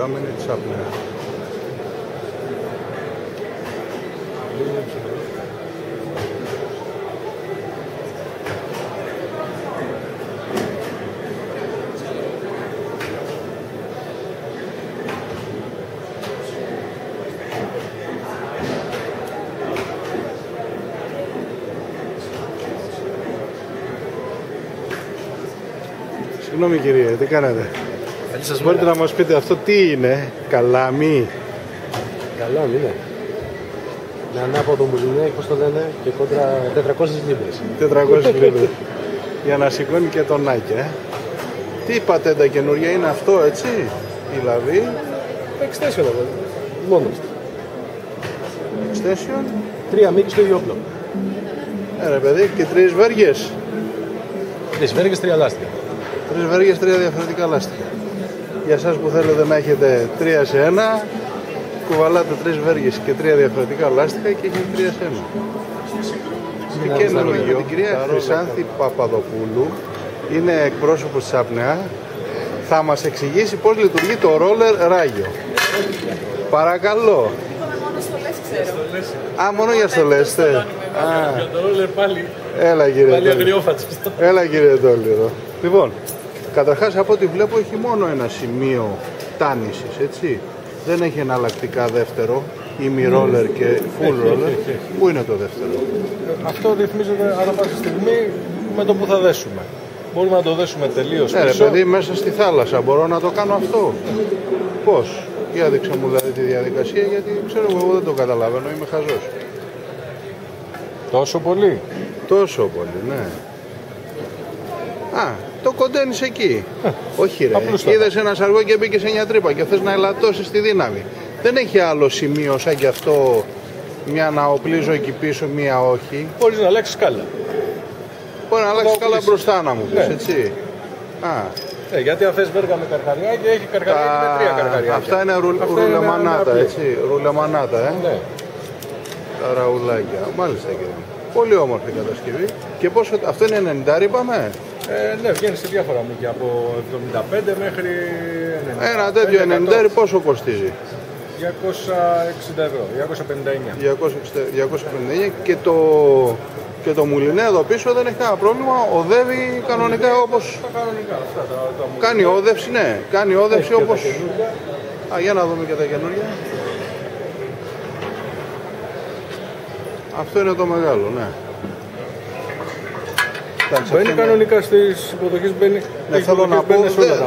υποτιθέμενη της απνέας. Συγγνώμη κύριε, τι κάνετε? Μπορείτε να μας πείτε αυτό τι είναι? Καλάμι? Καλάμι, ναι. Με ανάποδο μουζινάκι, πώς το λένε, και κόντρα 400 λίμπρες. 400 λίμπρες. Για να σηκώνει και τον Άκη, Τι πατέντα καινούργια είναι αυτό, έτσι? Δηλαδή... Extension, μόνο. Extension? 3 μήκη στο ίδιο όπλο. Ρε παιδί, και 3 βέργες. 3 βέργες, 3 λάστιχα. 3 βέργες, 3 διαφορετικά λάστιχα. Για εσάς που θέλετε να έχετε 3 σε 1, κουβαλάτε 3 βέργες και 3 διαφορετικά λάστιχα και έχετε 3 σε 1. Και καινούργιο, την κυρία Χρυσάνθη Παπαδοπούλου, είναι εκπρόσωπος της ΑΠΝΕΑ, θα μας εξηγήσει πώς λειτουργεί το ρόλερ ράγιο. Παρακαλώ. Μόνο στολές ξέρω. Α, μόνο για στολές είστε? Για το ρόλερ πάλι. Έλα κύριε Πάλι Τόλι. αγριόφατσος. Έλα κύριε Τόλι εδώ. Λοιπόν, καταρχάς από ό,τι βλέπω έχει μόνο ένα σημείο τάνησης, έτσι. Δεν έχει εναλλακτικά δεύτερο, ημι-ρόλερ και full roller. Πού είναι το δεύτερο? Αυτό ρυθμίζεται ανά πάσα στιγμή με το που θα δέσουμε. Μπορούμε να το δέσουμε τελείως Ναι, ρε πίσω. παιδί, μέσα στη θάλασσα μπορώ να το κάνω αυτό? Πώς? Για δείξε μου δηλαδή τη διαδικασία, γιατί ξέρω εγώ δεν το καταλαβαίνω, είμαι χαζός. Τόσο πολύ. Τόσο πολύ, ναι. Α, το κοντένεις εκεί. Όχι ρε, είδες ένα σαργό και μπήκε σε μια τρύπα και θες να ελαττώσεις τη δύναμη. Δεν έχει άλλο σημείο σαν κι αυτό, μια να οπλίζω εκεί πίσω, μια όχι. Μπορείς να αλλάξεις σκάλα. Μπορεί να αλλάξει καλά μπροστά να μου πεις, έτσι. Γιατί αν θες βέργα με καρχαριάκι, έχει καρχαριάκι με 3 καρχαριάκια. Αυτά είναι ρουλεμανάτα, έτσι. Ρουλεμανάτα, Ναι. Τα ραουλάκια. Μάλιστα κύριε. Πολύ όμορφη κατασκευή. Και πόσο, αυτό είναι 90 είπαμε? Ναι, βγαίνει σε διάφορα μήκη, από 75 μέχρι 90. Ένα τέτοιο 90 πόσο κοστίζει? 260 ευρώ, 259. 259 και το μουλινέ εδώ πίσω δεν έχει κανένα πρόβλημα, οδεύει κανονικά όπως... Κανονικά, αυτά τα Κάνει όδευση, ναι, κάνει όδευση όπως... Α, για να δούμε και τα καινούργια. Αυτό είναι το μεγάλο, ναι. Μπαίνει κανονικά στις υποδοχές, μπαίνει. Ναι, θέλω να πω,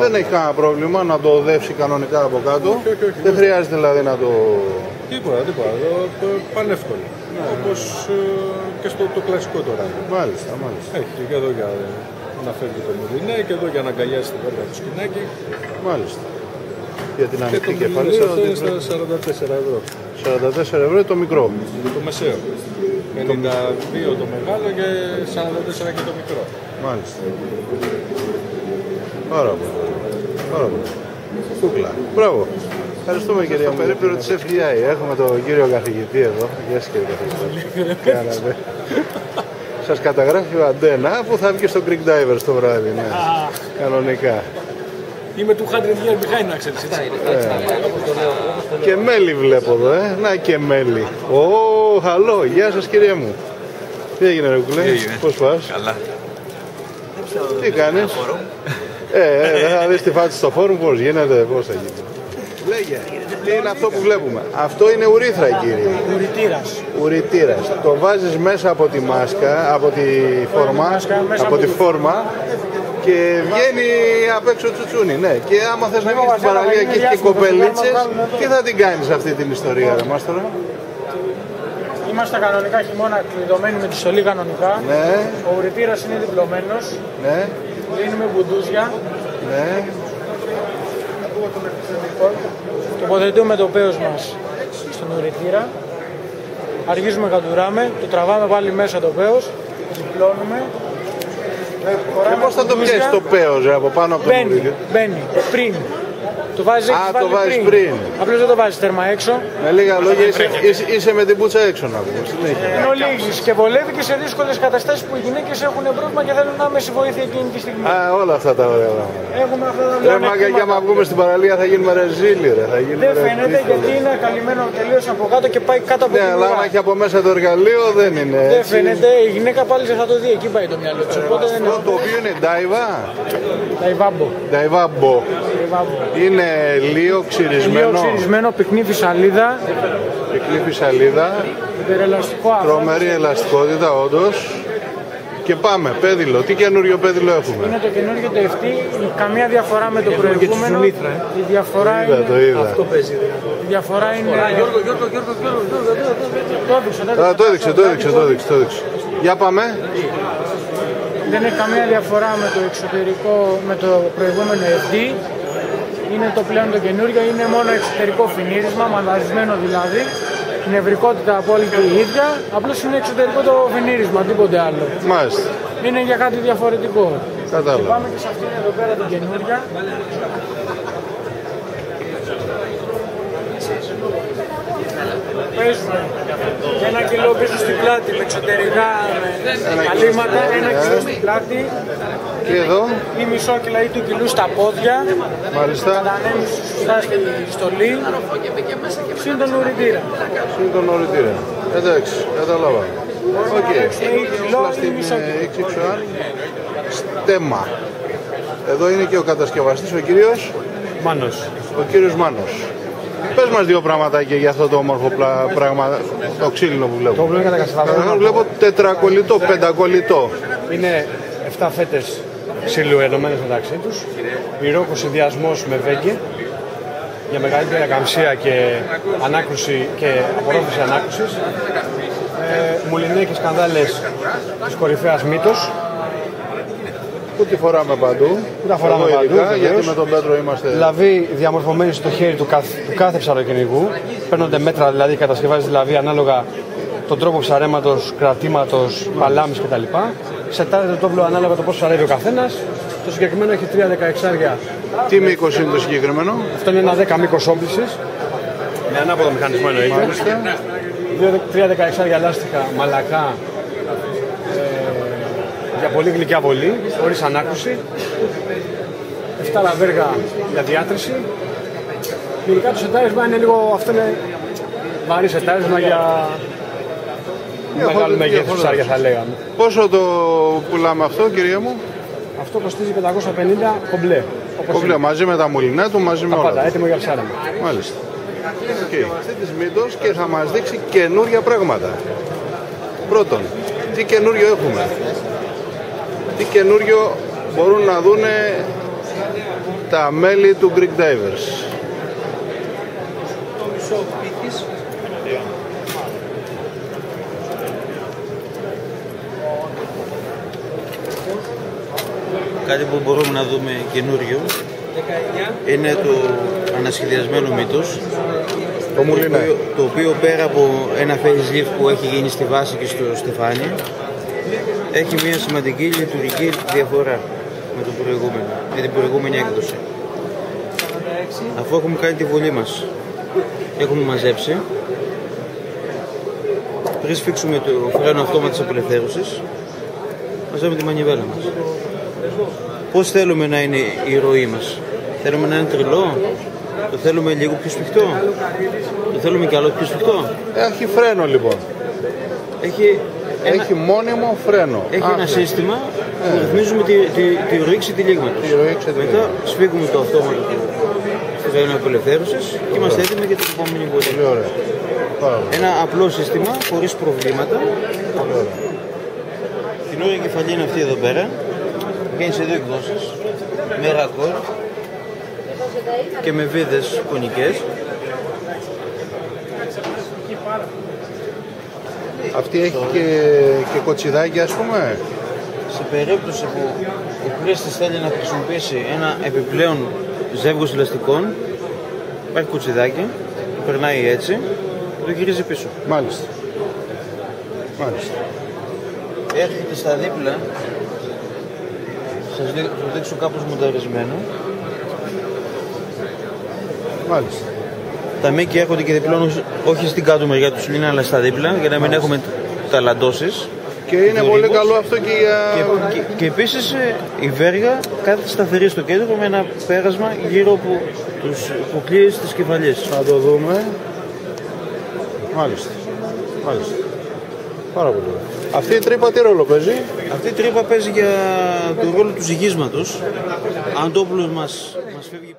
δεν έχει κανένα πρόβλημα να το οδεύσει κανονικά από κάτω. Όχι, δεν χρειάζεται δηλαδή να το... Τίποτα. Πανεύκολο. Ναι. Όπως και στο το κλασικό τώρα. Μάλιστα. Έχει και εδώ για να φέρει το μουδινέ και εδώ για να αγκαλιάσει την βέργα του σκηνάκι. Μάλιστα. Για την ανοιχτή κεφαλή. Αυτό είναι στα 44 ευρώ. 44 ευρώ το μικρό. Το μεσαίο. 52 το μεγάλο και 44 και το μικρό. Μάλιστα. Πάρα πολύ. Κούκλα. Μπράβο. Ευχαριστούμε κυρία μου. Περίπτωρο της FBI. Έχουμε τον κύριο καθηγητή εδώ. Γεια σας κύριε καθηγητή. Σας καταγράφει ο Αντένα που θα βγει στο Greek Divers το βράδυ. Ναι. Κανονικά. Είμαι του 100 year behind, να ξέρεις, έτσι. Και μέλι βλέπω εδώ, Να και μέλι. Χαλό, γεια σας κύριε μου. Τι έγινε ρε κουκλέ, πώς πας? Καλά. Τι κάνεις? Θα δεις τη φάτσα στο φόρουμ, πώς γίνεται, πώς θα γίνει. Λέγε, τι είναι αυτό που βλέπουμε? Αυτό είναι ουρήθρα κύριε. Ουρητήρας. Το βάζεις μέσα από τη μάσκα, από τη φόρμα, και βγαίνει απ' έξω τσουτσούνι, ναι. Και άμα θες να βγεις στην παραλία και έχει και κοπελίτσες, τι θα την κάνεις αυτή την ιστορία, ρε Μάστορα? Είμαστε κανονικά χειμώνα κλειδωμένοι με τη στολή κανονικά. Ναι. Ο ουρητήρας είναι διπλωμένος. Ναι. Δίνουμε μπουντούζια. Ναι. Τοποθετούμε το πέος μας στον ουρητήρα. Αρχίζουμε κατουράμε, το τραβάμε πάλι μέσα το πέος, διπλώνουμε. Και πώς θα το πιέσεις το πέος από πάνω από το μουρίδιο? Μπαίνει πριν Το βάζεις, το βάζεις πριν. Απλώς δεν το βάζεις τέρμα έξω. Με λίγα λόγια είσαι με την πουτσα έξω να πούμε. Ενώ λίγης και βολεύει και σε δύσκολες καταστάσεις που οι γυναίκες έχουν πρόβλημα και θέλουν άμεση βοήθεια εκείνη τη στιγμή. Όλα αυτά τα ωραία πράγματα. Έχουμε αυτά τα ωραία. Μάγκα, και άμα βγούμε στην παραλία θα γίνουμε ρεζίλοι. Δεν φαίνεται γιατί είναι καλυμμένο τελείως από κάτω και πάει κάτω από την ουρά. Ναι, αλλά αν έχει από μέσα το εργαλείο δεν είναι. Δεν φαίνεται, η γυναίκα πάλι θα το δει, εκεί πάει το μυαλό της. Αυτό το οποίο είναι ντάιβα. Νταϊβάμπο. Είναι λίγο ξυρισμένο. Λίγο ξυρισμένο, πυκνή φυσαλίδα. Πυκνή φυσαλίδα. Τρομερή ελαστικότητα, όντως. Και πάμε, πέδιλο. Τι καινούριο πέδιλο έχουμε? Είναι το καινούριο το FT, καμία διαφορά με το προηγούμενο. Η διαφορά είναι. Αυτό παίζει. Η διαφορά είναι. Το έδειξε. Για πάμε. Δεν έχει καμία διαφορά με το εξωτερικό, με το προηγούμενο FD. Είναι το πλέον το καινούριο, είναι μόνο εξωτερικό φινίρισμα, μανδαρισμένο δηλαδή. Η νευρικότητα απόλυτη η ίδια, απλώς είναι εξωτερικό το φινίρισμα, τίποτε άλλο. Μάλιστα. Είναι για κάτι διαφορετικό. Κατάλαβα. Και πάμε και σε αυτήν εδώ πέρα την καινούρια. Παίζουμε 1 κιλό πίσω στην πλάτη με εξωτερικά καλύματα, 1 κιλό στην πλάτη. Και εδώ. Ή μισό κιλά ή του κιλού στα πόδια. Μάλιστα. Κατανέμιση σωστά στη στολή. Συν τον ουρητήρα. Εντάξει, κατάλαβα. Οκ. Στην XXL στέμα. Εδώ είναι και ο κατασκευαστής, ο κύριος Μάνος. Ο κύριος Μάνος. Πες μας δύο πραγματάκια για αυτό το όμορφο πράγμα, το ξύλινο που βλέπω. Το βλέπω κατασκευασμένο. Βλέπω τετρακολλητό, πεντακολλητό. Είναι 7 φέτες ξύλου ενωμένες μεταξύ τους. Πυρόκο συνδυασμός με βέγγε για μεγαλύτερη ακαμψία και ανάκρουση και απορρόφηση ανάκρουσης. Μουλινέκες σκανδάλες της κορυφαίας Μύτος. Που τη φοράμε παντού. Τα φοράμε παντού, γιατί με τον Πέτρο είμαστε. Δηλαδή διαμορφωμένη στο χέρι του κάθε ψαροκυνηγού. Παίρνονται μέτρα, δηλαδή κατασκευάζεται δηλαδή ανάλογα τον τρόπο ψαρέματος, κρατήματος, παλάμης κτλ. Σετάρεται το τόβλο ανάλογα το πώς ψαρεύει ο καθένας. Το συγκεκριμένο έχει 3 16άρια. Τι μήκος είναι το συγκεκριμένο? Αυτό είναι ένα 10 μήκος όμπλησης. Με ανάποδο μηχανισμό εννοείται. 3 16άρια λάστιχα, μαλακά. Για πολύ γλυκιά βολή, χωρίς ανάκουση. 7 λαβέργα για διάτρηση. Γενικά το σετάρισμα είναι λίγο, αυτό είναι βαρύ σετάρισμα για μεγάλο μεγέθους ψάρια θα λέγαμε. Πόσο το πουλάμε αυτό, κυρία μου? Αυτό κοστίζει 550 κομπλέ. Κομπλέ, μαζί με τα μουλινά του, μαζί με όλα. Πάντα, έτοιμο για ψάρεμα. Μάλιστα. Αυτή της Μύτος και θα μας δείξει καινούρια πράγματα. Πρώτον, τι καινούριο έχουμε? Τι καινούριο μπορούν να δούνε τα μέλη του Greek Divers? Κάτι που μπορούμε να δούμε καινούριο είναι το ανασχεδιασμένο Μύτος, το οποίο πέρα από ένα facelift που έχει γίνει στη βάση και στο στεφάνι, έχει μια σημαντική λειτουργική διαφορά με την προηγούμενη έκδοση. Αφού έχουμε κάνει τη βολή μας, έχουμε μαζέψει, πριν σφίξουμε το φρένο αυτόματης απελευθέρωσης, μαζεύουμε τη μανιβέλα μας. Πώς θέλουμε να είναι η ροή μας? Θέλουμε να είναι τριλό? Το θέλουμε λίγο πιο σφιχτό? Το θέλουμε κι άλλο πιο σφιχτό? Έχει φρένο λοιπόν. Έχει μόνιμο φρένο. Έχει ένα σύστημα που ρυθμίζουμε τη ροή ξετυλίγματος. Μετά σφίγγουμε το αυτόματο του φρένου απελευθέρωσης και είμαστε έτοιμοι για την επόμενη βολή. Πολύ ωραία. Ένα απλό σύστημα, χωρίς προβλήματα. Την όρια κεφαλή είναι αυτή εδώ πέρα. Βγαίνει σε δύο εκδόσεις, με ρακόρ και με βίδες κονικές. Αυτή έχει και κοτσιδάκι, ας πούμε. Σε περίπτωση που ο χρήστης θέλει να χρησιμοποιήσει ένα επιπλέον ζεύγος ελαστικών, υπάρχει κοτσιδάκι, περνάει έτσι και το γυρίζει πίσω. Μάλιστα. Έρχεται στα δίπλα. Θα σας δείξω κάπως μονταρισμένο. Μάλιστα. Τα μήκη έρχονται και διπλώνουν όχι στην κάτω μεριά του σωλήνα, αλλά στα δίπλα, για να μην έχουμε ταλαντώσεις. Και είναι πολύ καλό αυτό και για... Και επίσης η βέργα κάθεται σταθερή στο κέντρο με ένα πέρασμα γύρω από τους κουκλίες της κεφαλιές. Θα το δούμε. Μάλιστα. Μάλιστα. Πάρα πολύ. Αυτή η τρύπα τι ρόλο παίζει? Αυτή η τρύπα παίζει για τον ρόλο του ζυγίσματος. Αν το όπλο μας φεύγει...